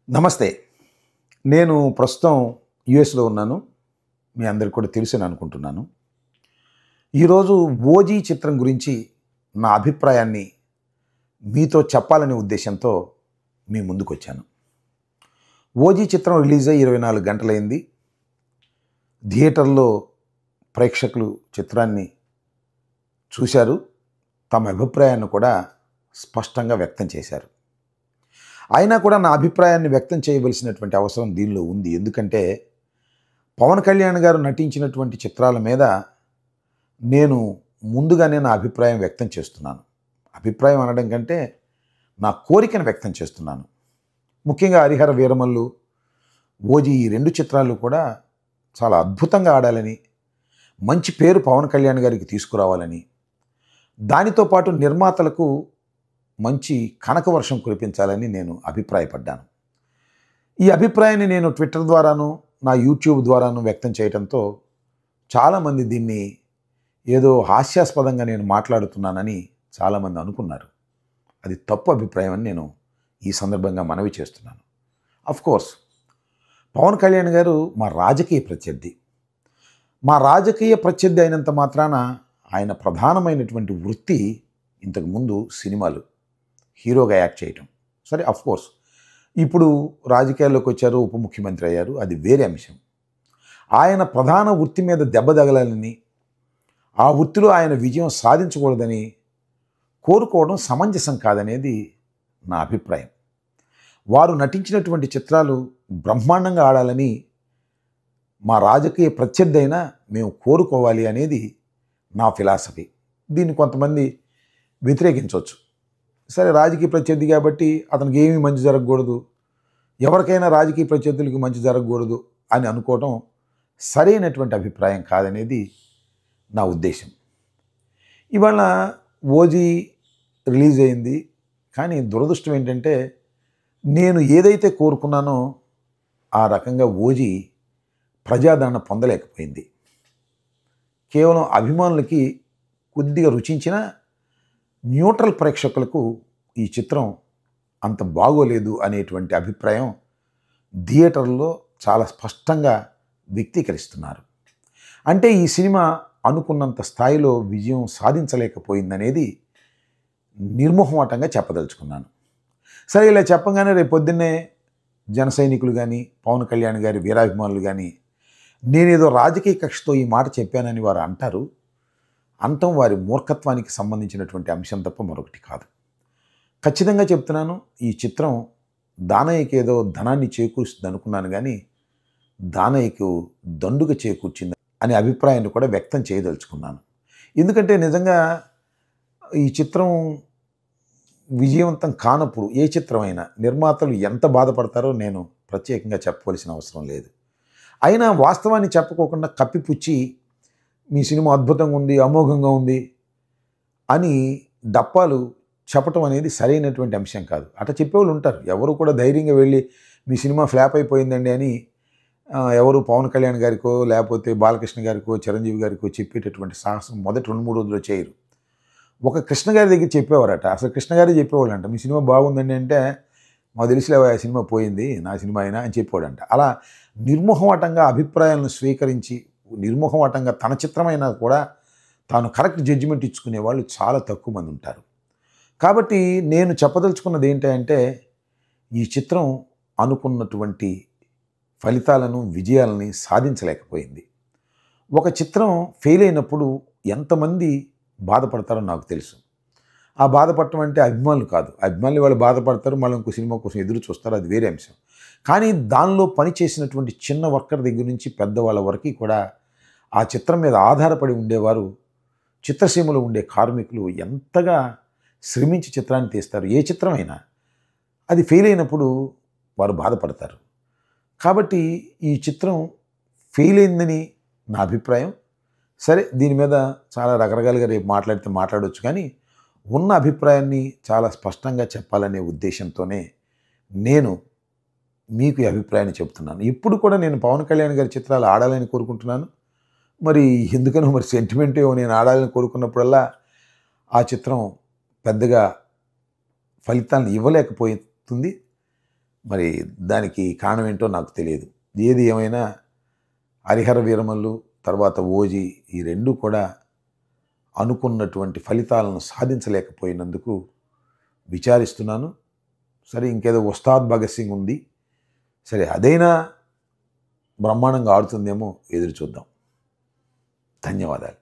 నమస్తే. నేను ప్రస్తుతం యూఎస్‌లో ఉన్నాను. మీ అందరికి కూడా తెలుసని అనుకుంటున్నాను. ఈరోజు 'ఓజీ' చిత్రం గురించి నా అభిప్రాయాన్ని మీతో చెప్పాలనే ఉద్దేశంతో మీ ముందుకొచ్చాను. 'ఓజీ' చిత్రం రిలీజ్ అయ్యి 24 గంటలైంది. థియేటర్‌లో ప్రేక్షకులు చిత్రాన్ని చూశారు. తమ అభిప్రాయాన్ని కూడా స్పష్టంగా వ్యక్తం చేశారు. అయినా కూడా నా అభిప్రాయాన్ని వ్యక్తం చేయవలసినటువంటి అవసరం దీనిలో ఉంది. ఎందుకంటే పవన్ కళ్యాణ్ గారు నటించినటువంటి చిత్రాల మీద నేను ముందుగానే నా అభిప్రాయం వ్యక్తం చేస్తున్నాను. అభిప్రాయం అనడం కంటే నా కోరికను వ్యక్తం చేస్తున్నాను. ముఖ్యంగా 'హరిహర వీరమల్లు', 'ఓజీ' ఈ 2 చిత్రాలు కూడా చాలా అద్భుతంగా ఆడాలని, మంచి పేరు పవన్ కళ్యాణ్ గారికి తీసుకురావాలని, దానితో పాటు నిర్మాతలకు మంచి కనకవర్షం కురిపించాలని నేను అభిప్రాయపడ్డాను. ఈ అభిప్రాయాన్ని నేను ట్విట్టర్ ద్వారాను, నా యూట్యూబ్ ద్వారాను వ్యక్తం చేయడంతో చాలామంది దీన్ని ఏదో హాస్యాస్పదంగా నేను మాట్లాడుతున్నానని చాలామంది అనుకున్నారు. అది తప్పు అభిప్రాయం అని నేను ఈ సందర్భంగా మనవి చేస్తున్నాను. అఫ్కోర్స్ పవన్ కళ్యాణ్ గారు మా రాజకీయ ప్రత్యర్థి. మా రాజకీయ ప్రత్యర్థి అయినంత మాత్రాన ఆయన ప్రధానమైనటువంటి వృత్తి ఇంతకుముందు సినిమాలు, హీరోగా యాక్ట్ చేయటం. సరే, అఫ్కోర్స్ ఇప్పుడు రాజకీయాల్లోకి వచ్చారు, ఉప ముఖ్యమంత్రి అయ్యారు, అది వేరే అంశం. ఆయన ప్రధాన వృత్తి మీద దెబ్బ తగలాలని, ఆ వృత్తిలో ఆయన విజయం సాధించకూడదని కోరుకోవడం సమంజసం కాదనేది నా అభిప్రాయం. వారు నటించినటువంటి చిత్రాలు బ్రహ్మాండంగా ఆడాలని మా రాజకీయ ప్రత్యర్థి అయినా మేము కోరుకోవాలి అనేది నా ఫిలాసఫీ. దీన్ని కొంతమంది వ్యతిరేకించవచ్చు. సరే, రాజకీయ ప్రత్యర్థి కాబట్టి అతనికి ఏమీ మంచి జరగకూడదు, ఎవరికైనా రాజకీయ ప్రత్యర్థులకి మంచి జరగకూడదు అని అనుకోవడం సరైనటువంటి అభిప్రాయం కాదనేది నా ఉద్దేశం. ఇవాళ 'ఓజీ' రిలీజ్ అయింది. కానీ దురదృష్టం ఏంటంటే నేను ఏదైతే కోరుకున్నానో ఆ రకంగా 'ఓజీ' ప్రజాదరణ పొందలేకపోయింది. కేవలం అభిమానులకి కొద్దిగా రుచించిన న్యూట్రల్ ప్రేక్షకులకు ఈ చిత్రం అంత బాగోలేదు అనేటువంటి అభిప్రాయం థియేటర్లో చాలా స్పష్టంగా వ్యక్తీకరిస్తున్నారు. అంటే ఈ సినిమా అనుకున్నంత స్థాయిలో విజయం సాధించలేకపోయిందనేది నిర్మోహమాటంగా చెప్పదలుచుకున్నాను. సరే, ఇలా చెప్పగానే రేపు పొద్దున్నే జన సైనికులు కానీ, పవన్ కళ్యాణ్ గారి వీరాభిమానులు కానీ నేనేదో రాజకీయ కక్షతో ఈ మాట చెప్పానని వారు అంటారు. అంతం వారి మూర్ఖత్వానికి సంబంధించినటువంటి అంశం తప్ప మరొకటి కాదు. ఖచ్చితంగా చెప్తున్నాను, ఈ చిత్రం దానయ్యకి ఏదో ధనాన్ని చేకూరుస్తుంది అనుకున్నాను, కానీ దానయ్యకు దండుగ చేకూర్చింది అనే అభిప్రాయాన్ని కూడా వ్యక్తం చేయదలుచుకున్నాను. ఎందుకంటే నిజంగా ఈ చిత్రం విజయవంతం కానప్పుడు ఏ చిత్రమైనా నిర్మాతలు ఎంత బాధపడతారో నేను ప్రత్యేకంగా చెప్పవలసిన అవసరం లేదు. అయినా వాస్తవాన్ని చెప్పుకోకుండా కప్పిపుచ్చి మీ సినిమా అద్భుతంగా ఉంది, అమోఘంగా ఉంది అని డప్పాలు చెప్పటం అనేది సరైనటువంటి అంశం కాదు. అట్లా చెప్పేవాళ్ళు ఉంటారు. ఎవరు కూడా ధైర్యంగా వెళ్ళి మీ సినిమా ఫ్లాప్ అయిపోయిందండి అని ఎవరు పవన్ కళ్యాణ్ గారికో, లేకపోతే బాలకృష్ణ గారికో, చిరంజీవి గారికో చెప్పేటటువంటి సాహసం మొదటి 2-3 రోజుల్లో చేయరు. ఒక కృష్ణ గారి దగ్గర చెప్పేవారట. అసలు కృష్ణ గారే చెప్పేవాళ్ళంట, మీ సినిమా బాగుందండి అంటే మాకు తెలిసిలేవా ఆ సినిమా పోయింది, నా సినిమా అయినా అని చెప్పేవాడంట. అలా నిర్మోహమాటంగా అభిప్రాయాలను స్వీకరించి, నిర్మోహమాటంగా తన చిత్రమైనా కూడా తాను కరెక్ట్ జడ్జిమెంట్ ఇచ్చుకునే వాళ్ళు చాలా తక్కువ మంది ఉంటారు. కాబట్టి నేను చెప్పదలుచుకున్నది ఏంటంటే ఈ చిత్రం అనుకున్నటువంటి ఫలితాలను, విజయాలని సాధించలేకపోయింది. ఒక చిత్రం ఫెయిల్ అయినప్పుడు ఎంతమంది బాధపడతారో నాకు తెలుసు. ఆ బాధపడటం అంటే అభిమానులు కాదు. అభిమానులు వాళ్ళు బాధపడతారు, మళ్ళీ ఇంకో సినిమా కోసం ఎదురు చూస్తారు, అది వేరే అంశం. కానీ దానిలో పనిచేసినటువంటి చిన్న వర్కర్ దగ్గర నుంచి పెద్దవాళ్ళ వరకు కూడా ఆ చిత్రం మీద ఆధారపడి ఉండేవారు, చిత్రసీమలో ఉండే కార్మికులు ఎంతగా శ్రమించి చిత్రాన్ని తీస్తారు. ఏ చిత్రమైనా అది ఫెయిల్ అయినప్పుడు వారు బాధపడతారు. కాబట్టి ఈ చిత్రం ఫెయిల్ అయిందని నా అభిప్రాయం. సరే, దీని మీద చాలా రకరకాలుగా రేపు మాట్లాడవచ్చు, కానీ ఉన్న అభిప్రాయాన్ని చాలా స్పష్టంగా చెప్పాలనే ఉద్దేశంతోనే నేను మీకు ఈ అభిప్రాయాన్ని చెప్తున్నాను. ఇప్పుడు కూడా నేను పవన్ కళ్యాణ్ గారి చిత్రాలు ఆడాలని కోరుకుంటున్నాను. మరి ఎందుకనో మరి సెంటిమెంట్ నేను ఆడాలని కోరుకున్నప్పుడల్లా ఆ చిత్రం పెద్దగా ఫలితాలను ఇవ్వలేకపోతుంది. మరి దానికి కారణం ఏంటో నాకు తెలియదు. ఏది ఏమైనా హరిహర వీరమల్లు తర్వాత ఓజీ ఈ రెండు కూడా అనుకున్నటువంటి ఫలితాలను సాధించలేకపోయినందుకు విచారిస్తున్నాను. సరే, ఇంకేదో ఉస్తాద్ భగత్ సింగ్ ఉంది, సరే అదైనా బ్రహ్మాండంగా ఆడుతుందేమో, ఎదురు చూద్దాం. ధన్యవాదాలు.